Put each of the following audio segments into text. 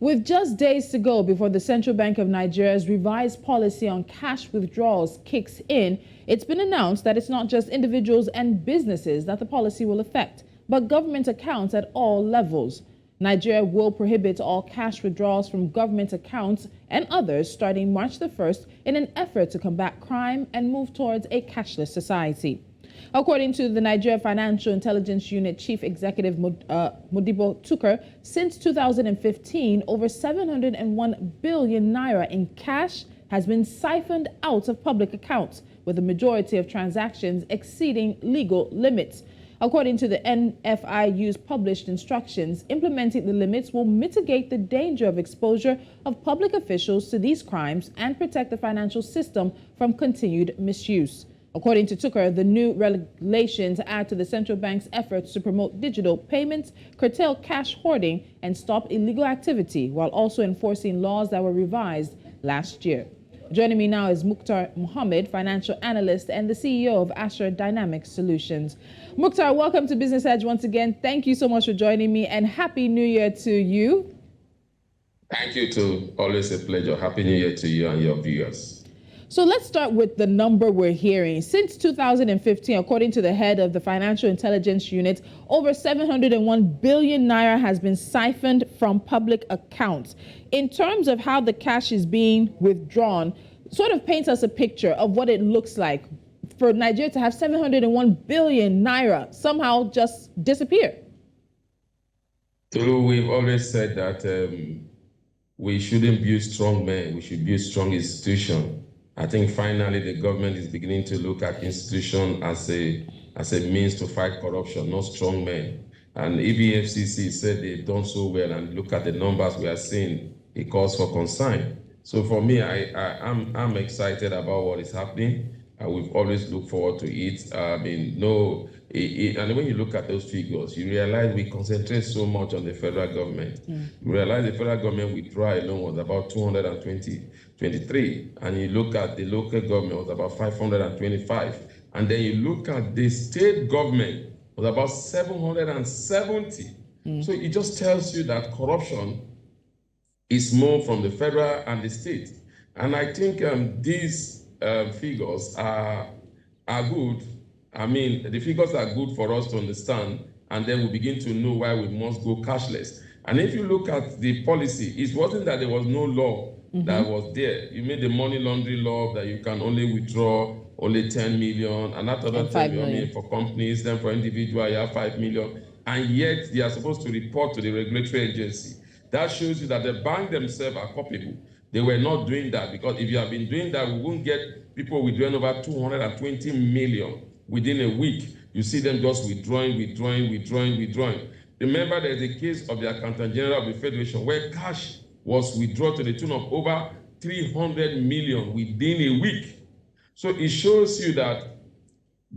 With just days to go before the Central Bank of Nigeria's revised policy on cash withdrawals kicks in, it's been announced that it's not just individuals and businesses that the policy will affect, but government accounts at all levels. Nigeria will prohibit all cash withdrawals from government accounts and others starting March the 1st in an effort to combat crime and move towards a cashless society. According to the Nigeria Financial Intelligence Unit Chief Executive Muktar, since 2015, over 701 billion naira in cash has been siphoned out of public accounts, with the majority of transactions exceeding legal limits. According to the NFIU's published instructions, implementing the limits will mitigate the danger of exposure of public officials to these crimes and protect the financial system from continued misuse. According to Tucker, the new regulations add to the central bank's efforts to promote digital payments, curtail cash hoarding, and stop illegal activity, while also enforcing laws that were revised last year. Joining me now is Muktar Mohammed, financial analyst and the CEO of Asher Dynamic Solutions. Muktar, welcome to Business Edge once again. Thank you so much for joining me, and Happy New Year to you. Thank you too. Always a pleasure. Happy New Year to you and your viewers. So let's start with the number we're hearing. Since 2015, according to the head of the Financial Intelligence Unit, over 701 billion naira has been siphoned from public accounts. In terms of how the cash is being withdrawn, sort of paints us a picture of what it looks like for Nigeria to have 701 billion naira somehow just disappear. Tolu, we've always said that we shouldn't build strong men, we should build strong institutions. I think finally the government is beginning to look at institutions as a means to fight corruption, not strong men. And EFCC said they've done so well, and look at the numbers we are seeing, it calls for concern. So for me, I'm excited about what is happening. We've always looked forward to it. And when you look at those figures, you realize we concentrate so much on the federal government. You realize the federal government withdrawal alone was about 223, and you look at the local government was about 525, and then you look at the state government was about 770. So it just tells you that corruption is more from the federal and the state. And I think these figures are good. I mean, the figures are good for us to understand, and then we begin to know why we must go cashless. And if you look at the policy, it wasn't that there was no law that was there. You made the money laundering law that you can only withdraw only 10 million, and that other 10 million for companies, then for individuals, you have 5 million. And yet they are supposed to report to the regulatory agency. That shows you that the bank themselves are culpable. They were not doing that, because if you have been doing that, we won't get people withdrawing over 220 million within a week. You see them just withdrawing. Remember, there's a case of the Accountant General of the Federation where cash was withdrawn to the tune of over 300 million within a week. So it shows you that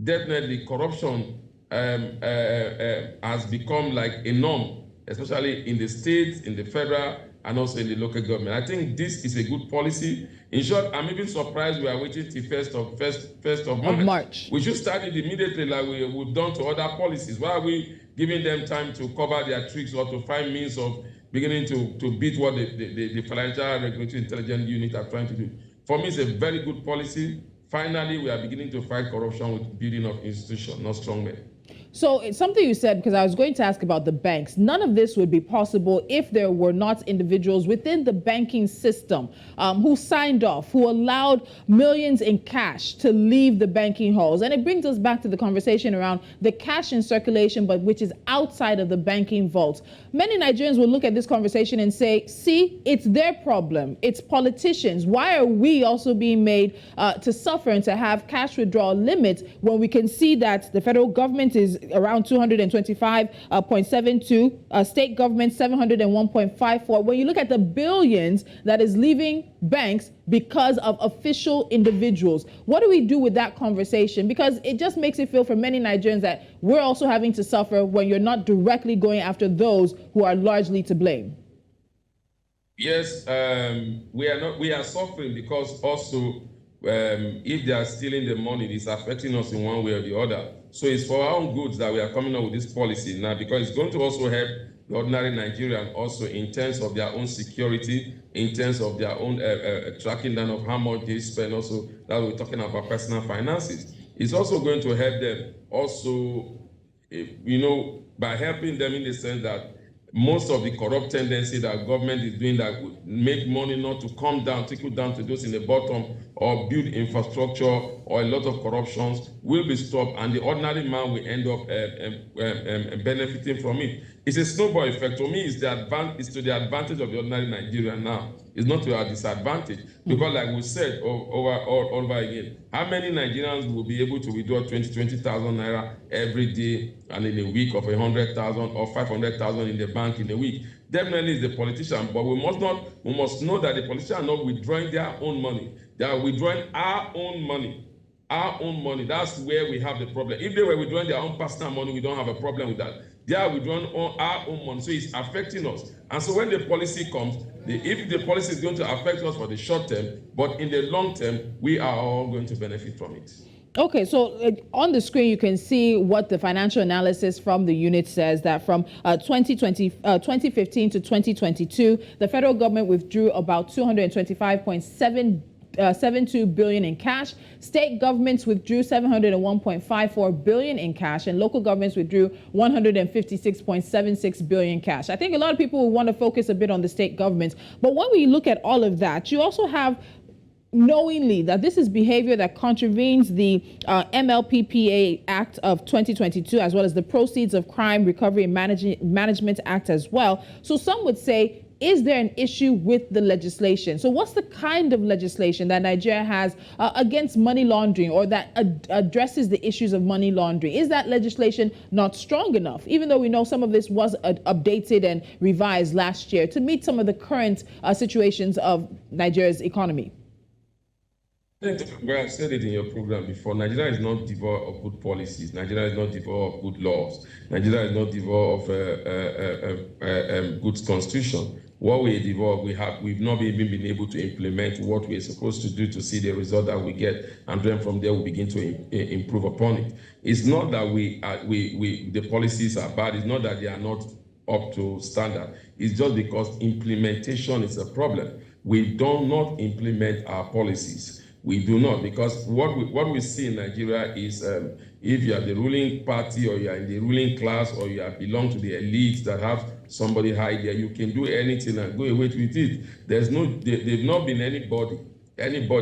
definitely corruption has become like a norm, especially in the states, in the federal, and also in the local government. I think this is a good policy. In short, I'm even surprised we are waiting till 1st of March. We should start it immediately like we've done to other policies. Why are we giving them time to cover their tricks or to find means of beginning to beat what the Financial Regulatory Intelligence Unit are trying to do? For me, it's a very good policy. Finally, we are beginning to fight corruption with building of institutions, not strong men. So it's something you said, because I was going to ask about the banks. None of this would be possible if there were not individuals within the banking system who signed off, who allowed millions in cash to leave the banking halls. And it brings us back to the conversation around the cash in circulation, but which is outside of the banking vaults. Many Nigerians will look at this conversation and say, see, it's their problem. It's politicians. Why are we also being made to suffer and to have cash withdrawal limits when we can see that the federal government is around 225.72, state government 701.54. When you look at the billions that is leaving banks because of official individuals, what do we do with that conversation? Because it just makes it feel for many Nigerians that we're also having to suffer when you're not directly going after those who are largely to blame. Yes, we are suffering because also if they are stealing the money, it's affecting us in one way or the other. So it's for our own goods that we are coming up with this policy now, because it's going to also help the ordinary Nigerian also in terms of their own security, in terms of their own tracking down of how much they spend. Also, that we're talking about personal finances. It's also going to help them also, by helping them in the sense that most of the corrupt tendency that government is doing that would make money not to come down, trickle down to those in the bottom, or build infrastructure, or a lot of corruptions will be stopped, and the ordinary man will end up benefiting from it. It's a snowball effect. To me, it's to the advantage of the ordinary Nigerian now. It's not to our disadvantage. Because like we said over again, how many Nigerians will be able to withdraw 20,000 naira every day and in a week of 100,000 or 500,000 in the bank in a week? Definitely it's the politician, but we must know that the politicians are not withdrawing their own money. They are withdrawing our own money. Our own money. That's where we have the problem. If they were withdrawing their own personal money, we don't have a problem with that. They are withdrawing our own money, so it's affecting us. And so when the policy comes, if the policy is going to affect us for the short term, but in the long term, we are all going to benefit from it. Okay, so on the screen, you can see what the financial analysis from the unit says, that from 2015 to 2022, the federal government withdrew about 225.72 billion in cash. State governments withdrew 701.54 billion in cash, and local governments withdrew 156.76 billion cash. I think a lot of people will want to focus a bit on the state governments, but when we look at all of that, you also have knowingly that this is behavior that contravenes the MLPPA Act of 2022, as well as the Proceeds of Crime Recovery and Management Act as well. So some would say, is there an issue with the legislation? So what's the kind of legislation that Nigeria has against money laundering, or that addresses the issues of money laundering? Is that legislation not strong enough, even though we know some of this was updated and revised last year to meet some of the current situations of Nigeria's economy? Well, I've said it in your program before. Nigeria is not devoid of good policies. Nigeria is not devoid of good laws. Nigeria is not devoid of good constitution. What we devoid, we've not even been able to implement what we're supposed to do to see the result that we get, and then from there we begin to improve upon it. It's not that the policies are bad. It's not that they are not up to standard. It's just because implementation is a problem. We do not implement our policies. We do not, because what we see in Nigeria is if you are the ruling party, or you are in the ruling class, or you belong to the elites that have somebody high there, you can do anything and go away with it. They've not been anybody,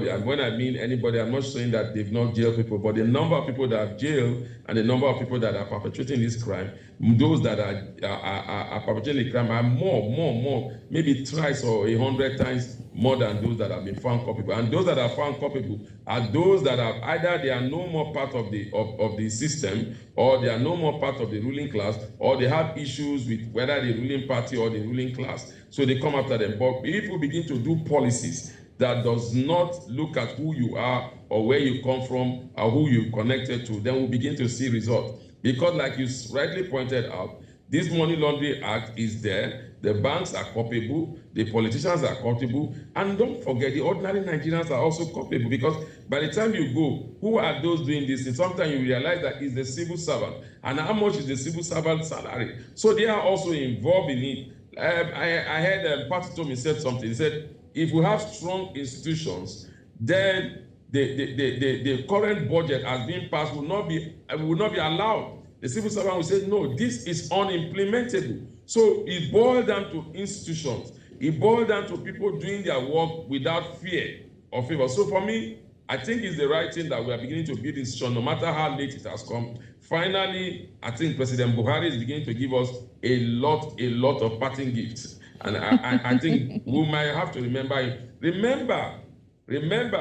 and when I mean anybody, I'm not saying that they've not jailed people, but the number of people that have jailed and the number of people that are perpetrating this crime, those that are perpetrating the crime are more, maybe thrice or 100 times more than those that have been found culpable. And those that are found culpable are those that have either they are no more part of the system, or they are no more part of the ruling class, or they have issues with whether the ruling party or the ruling class. So they come after them. But if we begin to do policies that does not look at who you are or where you come from or who you're connected to, then we'll begin to see results. Because like you rightly pointed out, this Money Laundering Act is there. The banks are culpable, the politicians are culpable, and don't forget, the ordinary Nigerians are also culpable, because by the time you go, who are those doing this? And sometimes you realize that it's the civil servant, and how much is the civil servant salary? So they are also involved in it. I heard Pastor Tommy said something. He said, if we have strong institutions, then the current budget as being passed will not be allowed. The civil servant will say, no, this is unimplementable. So it boils down to institutions. It boils down to people doing their work without fear or favor. So for me, I think it's the right thing that we are beginning to build institutions, no matter how late it has come. Finally, I think President Buhari is beginning to give us a lot of parting gifts. And I think we might have to remember him. Remember,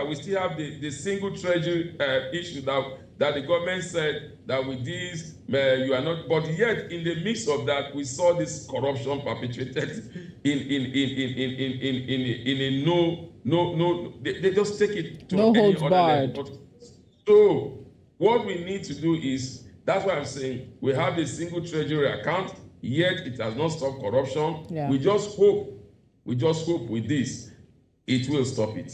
we still have the single treasury issue that the government said that with this, you are not, but yet in the midst of that, we saw this corruption perpetrated in a no, they just take it to no any holds other barred. level. So what we need to do is, that's why I'm saying we have a single treasury account, yet it has not stopped corruption. Yeah. We just hope with this, it will stop it.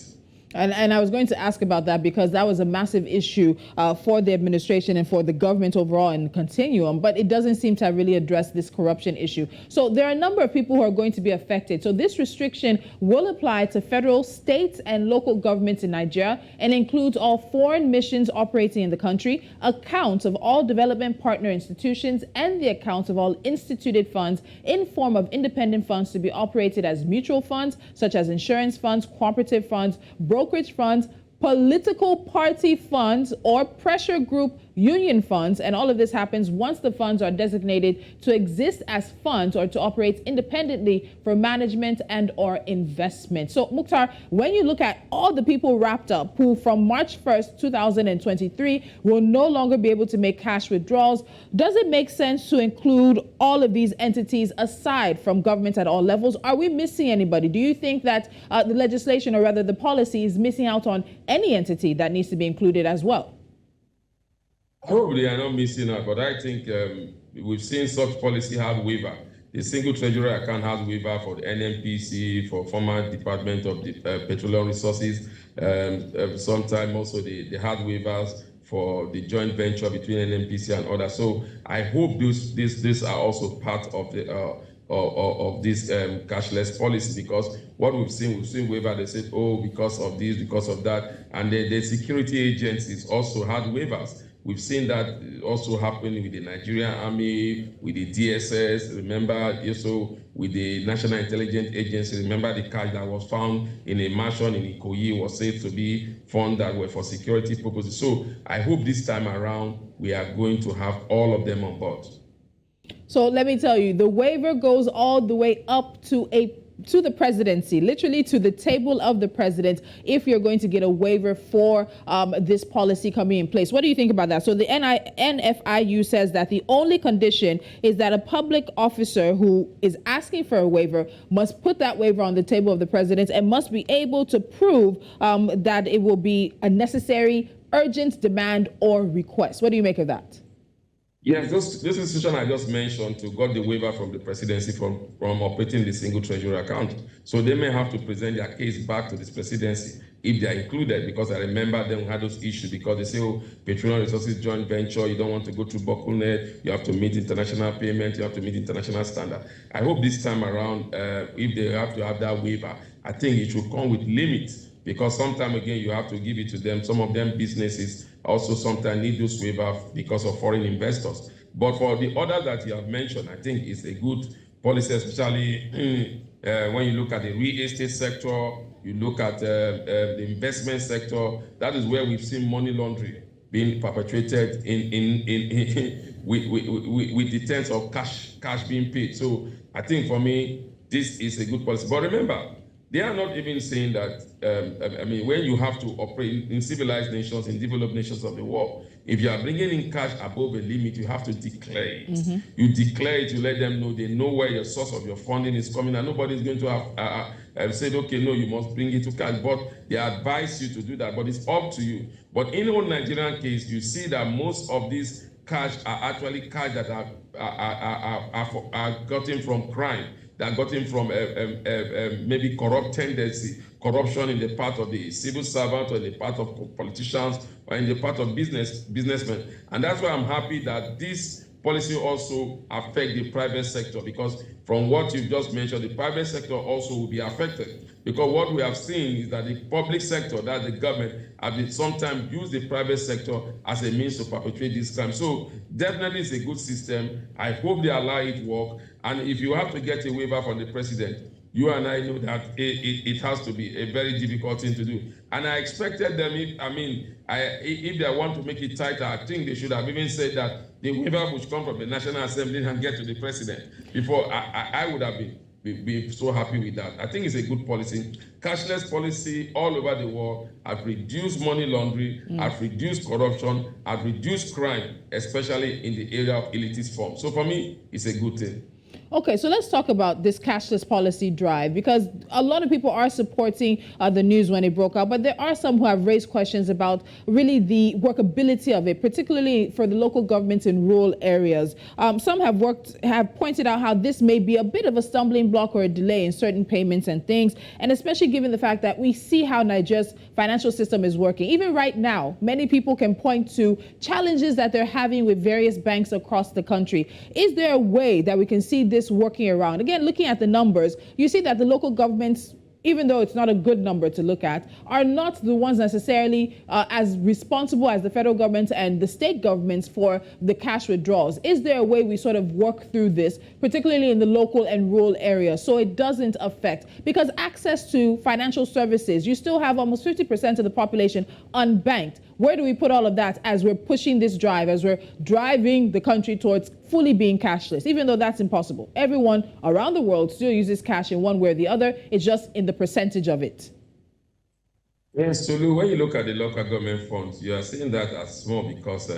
And I was going to ask about that because that was a massive issue for the administration and for the government overall in continuum, but it doesn't seem to have really addressed this corruption issue. So there are a number of people who are going to be affected. So this restriction will apply to federal, state, and local governments in Nigeria and includes all foreign missions operating in the country, accounts of all development partner institutions, and the accounts of all instituted funds in form of independent funds to be operated as mutual funds, such as insurance funds, cooperative funds, brokerage funds, political party funds, or pressure group union funds. And all of this happens once the funds are designated to exist as funds or to operate independently for management and or investment. So Muktar, when you look at all the people wrapped up who from March 1st, 2023 will no longer be able to make cash withdrawals, does it make sense to include all of these entities aside from government at all levels? Are we missing anybody? Do you think that the legislation, or rather the policy, is missing out on any entity that needs to be included as well? Probably they are not missing out, but I think we've seen such policy have waiver. The single treasury account has waiver for the NNPC, for former Department of the Petroleum Resources. Sometimes also they had waivers for the joint venture between NNPC and others. So I hope these are also part of the of this cashless policy, because what we've seen waiver. They said, oh, because of this, because of that, and the security agencies also had waivers. We've seen that also happening with the Nigerian Army, with the DSS, remember, also with the National Intelligence Agency. Remember the cash that was found in a mansion in Ikoyi was said to be funds that were for security purposes. So I hope this time around we are going to have all of them on board. So let me tell you, the waiver goes all the way up to the presidency, literally to the table of the president, if you're going to get a waiver for this policy coming in place. What do you think about that? So the NFIU says that the only condition is that a public officer who is asking for a waiver must put that waiver on the table of the president and must be able to prove that it will be a necessary, urgent demand or request. What do you make of that? Yes, this institution I just mentioned got the waiver from the presidency from operating the single treasury account. So they may have to present their case back to this presidency if they are included, because I remember them had those issues because they say, oh, Petroleum Resources joint venture, you don't want to go through bottleneck, you have to meet international payment, you have to meet international standard. I hope this time around, if they have to have that waiver, I think it should come with limits, because sometime again, you have to give it to them. Some of them businesses also sometimes need those waivers because of foreign investors. But for the others that you have mentioned, I think it's a good policy, especially when you look at the real estate sector, you look at the investment sector. That is where we've seen money laundering being perpetrated with the terms of cash being paid. So I think for me, this is a good policy. But remember, they are not even saying that, when you have to operate in civilized nations, in developed nations of the world, if you are bringing in cash above a limit, you have to declare it. Mm-hmm. You declare it, you let them know, they know where your source of your funding is coming, and nobody is going to have said, okay, no, you must bring it to cash, but they advise you to do that, but it's up to you. But in our Nigerian case, you see that most of these cash are actually cash that are gotten from crime, that got him from maybe corrupt tendency, corruption in the part of the civil servant, or in the part of politicians, or in the part of businessmen. And that's why I'm happy that this policy also affects the private sector, because from what you've just mentioned, the private sector also will be affected. Because what we have seen is that the public sector, that the government, have sometimes used the private sector as a means to perpetrate this crime. So definitely it's a good system. I hope they allow it to work. And if you have to get a waiver from the president, you and I know that it has to be a very difficult thing to do. And I expected them, if they want to make it tighter, I think they should have even said that the waiver which come from the National Assembly and get to the president. Before, I would have be so happy with that. I think it's a good policy. Cashless policy all over the world have reduced money laundering, have reduced corruption, have reduced crime, especially in the area of illicit forms. So for me, it's a good thing. Okay, so let's talk about this cashless policy drive, because a lot of people are supporting the news when it broke out, but there are some who have raised questions about really the workability of it, particularly for the local governments in rural areas. Some have pointed out how this may be a bit of a stumbling block or a delay in certain payments and things, and especially given the fact that we see how Nigeria's financial system is working. Even right now, many people can point to challenges that they're having with various banks across the country. Is there a way that we can see this working around? Again, looking at the numbers, you see that the local governments, even though it's not a good number to look at, are not the ones necessarily as responsible as the federal government and the state governments for the cash withdrawals. Is there a way we sort of work through this, particularly in the local and rural areas, so it doesn't affect? Because access to financial services, you still have almost 50% of the population unbanked. Where do we put all of that as we're pushing this drive, as we're driving the country towards fully being cashless, even though that's impossible? Everyone around the world still uses cash in one way or the other. It's just in the percentage of it. Yes, Tolu, when you look at the local government funds, you are seeing that as small because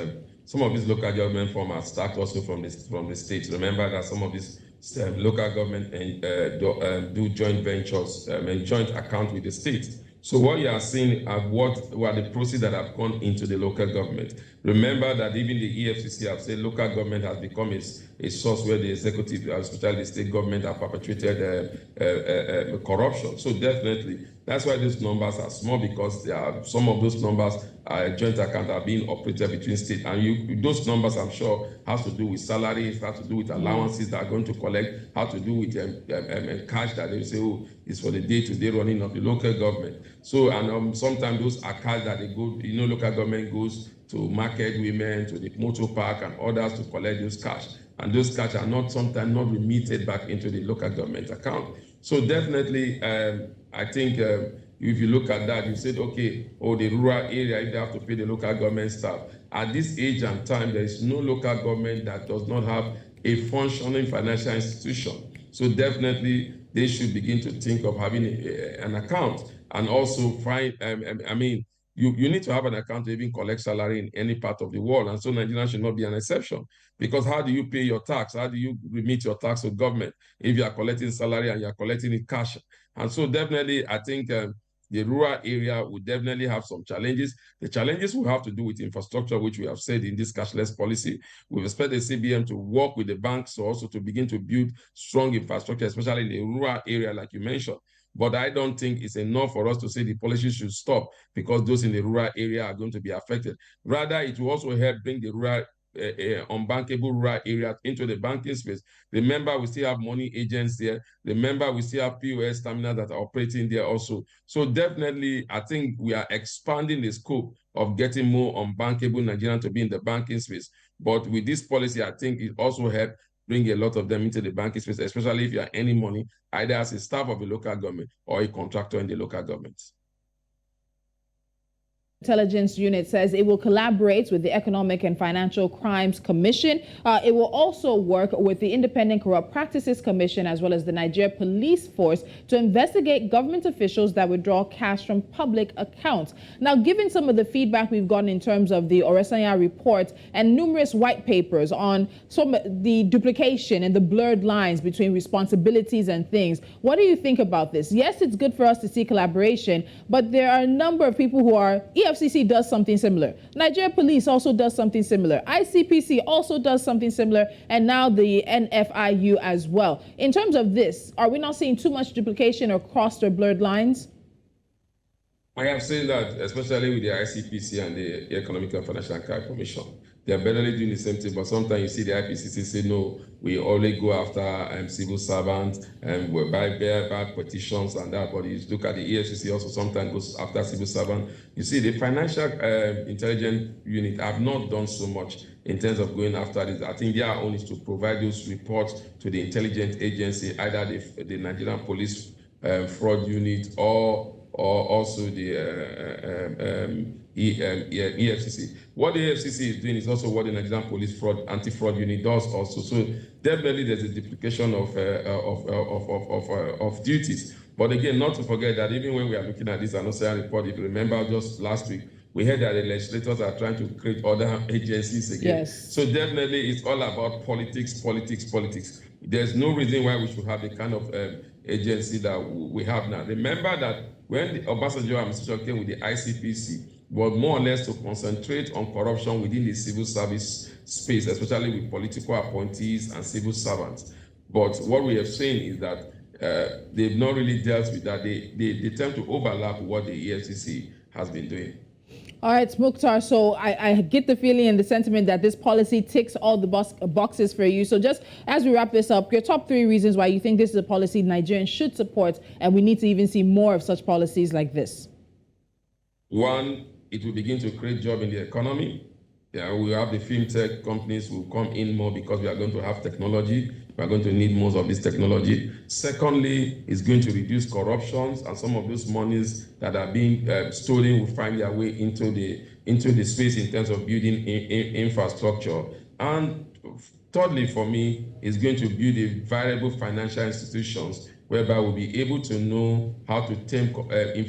some of these local government funds are stacked also from the states. Remember that some of these local government do joint ventures and joint account with the state. So what you are seeing are what were the proceeds that have gone into the local government. Remember that even the EFCC have said local government has become a source where the executive, especially the state government, have perpetuated corruption. So definitely, that's why these numbers are small, because some of those numbers are joint accounts are being operated between states. And those numbers, I'm sure, has to do with salaries, has to do with allowances that are going to collect, has to do with cash that they say, oh, is for the day-to-day running of the local government. So, and sometimes those are cash that they go, local government goes to market women, to the motor park and others to collect those cash. And those cash are sometimes not remitted back into the local government account. So definitely, I think if you look at that, you said, okay, the rural area, if they have to pay the local government staff. At this age and time, there is no local government that does not have a functioning financial institution. So definitely, they should begin to think of having an account, and also find, you need to have an account to even collect salary in any part of the world. And so Nigeria should not be an exception, because how do you pay your tax? How do you remit your tax to government if you are collecting salary and you are collecting it cash? And so definitely, I think the rural area will definitely have some challenges. The challenges will have to do with infrastructure, which we have said in this cashless policy. We expect the CBN to work with the banks also to begin to build strong infrastructure, especially in the rural area, like you mentioned. But I don't think it's enough for us to say the policy should stop because those in the rural area are going to be affected. Rather, it will also help bring the rural unbankable rural areas into the banking space. Remember, we still have money agents there. Remember, we still have POS terminals that are operating there also. So definitely, I think we are expanding the scope of getting more unbankable Nigerians to be in the banking space. But with this policy, I think it also helps bring a lot of them into the banking space, especially if you are earning money, either as a staff of a local government or a contractor in the local government. Intelligence unit says it will collaborate with the Economic and Financial Crimes Commission. It will also work with the Independent Corrupt Practices Commission as well as the Nigeria Police Force to investigate government officials that withdraw cash from public accounts. Now, given some of the feedback we've gotten in terms of the Oresanya report and numerous white papers on some the duplication and the blurred lines between responsibilities and things, what do you think about this? Yes, it's good for us to see collaboration, but there are a number of people who are EFCC does something similar. Nigeria Police also does something similar. ICPC also does something similar. And now the NFIU as well. In terms of this, are we not seeing too much duplication or crossed or blurred lines? I have seen that, especially with the ICPC and the Economic and Financial Crime Commission. They are barely doing the same thing, but sometimes you see the IPCC say, no, we only go after civil servants and we buy petitions and that, but you look at the EFCC also sometimes goes after civil servants. You see the Financial Intelligence Unit have not done so much in terms of going after this. I think their own is to provide those reports to the intelligence agency, either the Nigerian Police Fraud Unit or also the EFCC. What the EFCC is doing is also what the Nigerian Police Anti-Fraud Unit does also. So definitely there's a duplication of duties. But again, not to forget that even when we are looking at this Analyst report, if you remember just last week, We heard that the legislators are trying to create other agencies again. Yes. So definitely it's all about politics, politics, politics. There's no reason why we should have the kind of agency that we have now. Remember that when the Obasanjo administration came with the ICPC, was more or less to concentrate on corruption within the civil service space, especially with political appointees and civil servants. But what we have seen is that they've not really dealt with that. They tend to overlap what the EFCC has been doing. All right, Muktar, so I get the feeling and the sentiment that this policy ticks all the boxes for you. So just as we wrap this up, your top 3 reasons why you think this is a policy Nigerians should support, and we need to even see more of such policies like this. 1, it will begin to create jobs in the economy. Yeah, we have the fintech companies who come in more because we are going to have technology. We are going to need most of this technology. Secondly, it's going to reduce corruptions, and some of those monies that are being stolen will find their way into the space in terms of building infrastructure. And thirdly, for me, it's going to build a viable financial institutions whereby we'll be able to know how to tame,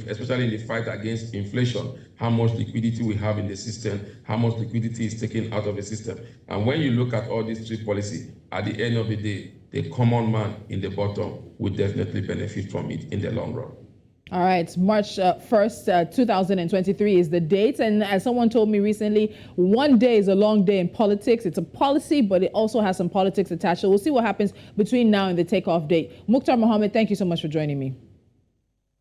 especially in the fight against inflation, how much liquidity we have in the system, how much liquidity is taken out of the system. And when you look at all these 3 policies, at the end of the day, the common man in the bottom will definitely benefit from it in the long run. All right, March 1st, 2023 is the date. And as someone told me recently, one day is a long day in politics. It's a policy, but it also has some politics attached. So we'll see what happens between now and the takeoff date. Muktar Mohammed, thank you so much for joining me.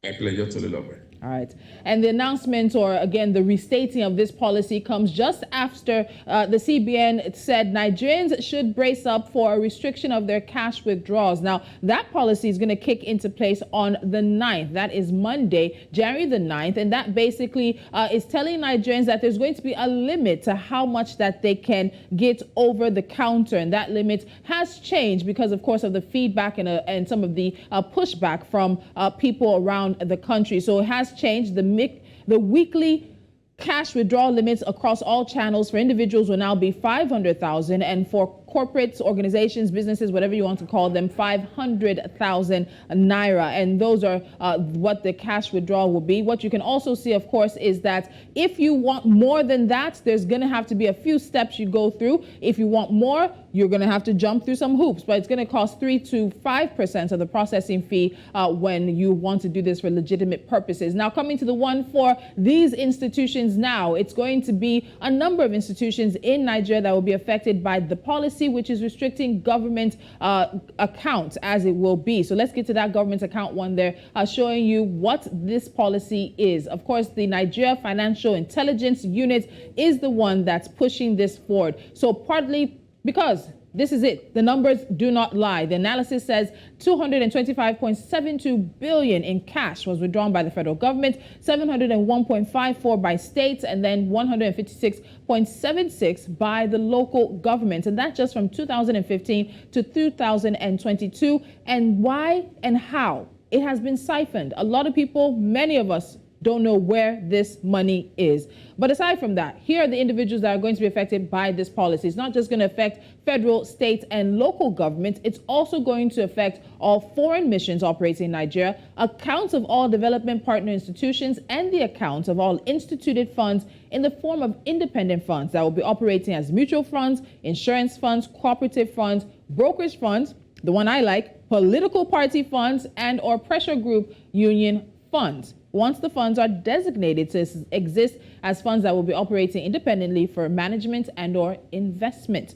My pleasure, Tolulope. All right. And the announcement, or again, the restating of this policy comes just after the CBN said Nigerians should brace up for a restriction of their cash withdrawals. Now, that policy is going to kick into place on the 9th. That is Monday, January the 9th. And that basically is telling Nigerians that there's going to be a limit to how much that they can get over the counter. And that limit has changed because, of course, of the feedback and some of the pushback from people around the country. So it has changed. The weekly cash withdrawal limits across all channels for individuals will now be 500,000, and for corporates, organizations, businesses, whatever you want to call them, 500,000 naira. And those are what the cash withdrawal will be. What you can also see, of course, is that if you want more than that, there's going to have to be a few steps you go through. If you want more, you're going to have to jump through some hoops, but it's going to cost 3 to 5% of the processing fee when you want to do this for legitimate purposes. Now, coming to the one for these institutions now, it's going to be a number of institutions in Nigeria that will be affected by the policy, which is restricting government accounts as it will be. So let's get to that government account one there, showing you what this policy is. Of course, the Nigeria Financial Intelligence Unit is the one that's pushing this forward. So partly because this is it. The numbers do not lie. The analysis says 225.72 billion in cash was withdrawn by the federal government, 701.54 by states, and then 156.76 by the local governments. And that's just from 2015 to 2022. And why and how it has been siphoned. A lot of people, many of us, don't know where this money is. But aside from that, here are the individuals that are going to be affected by this policy. It's not just going to affect federal, state, and local governments. It's also going to affect all foreign missions operating in Nigeria, accounts of all development partner institutions, and the accounts of all instituted funds in the form of independent funds that will be operating as mutual funds, insurance funds, cooperative funds, brokerage funds, the one I like, political party funds, and or pressure group union funds. Once the funds are designated to exist as funds that will be operating independently for management and or investment.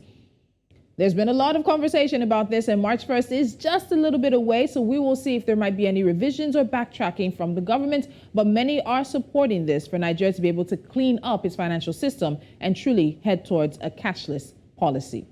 There's been a lot of conversation about this, and March 1st is just a little bit away, so we will see if there might be any revisions or backtracking from the government, but many are supporting this for Nigeria to be able to clean up its financial system and truly head towards a cashless policy.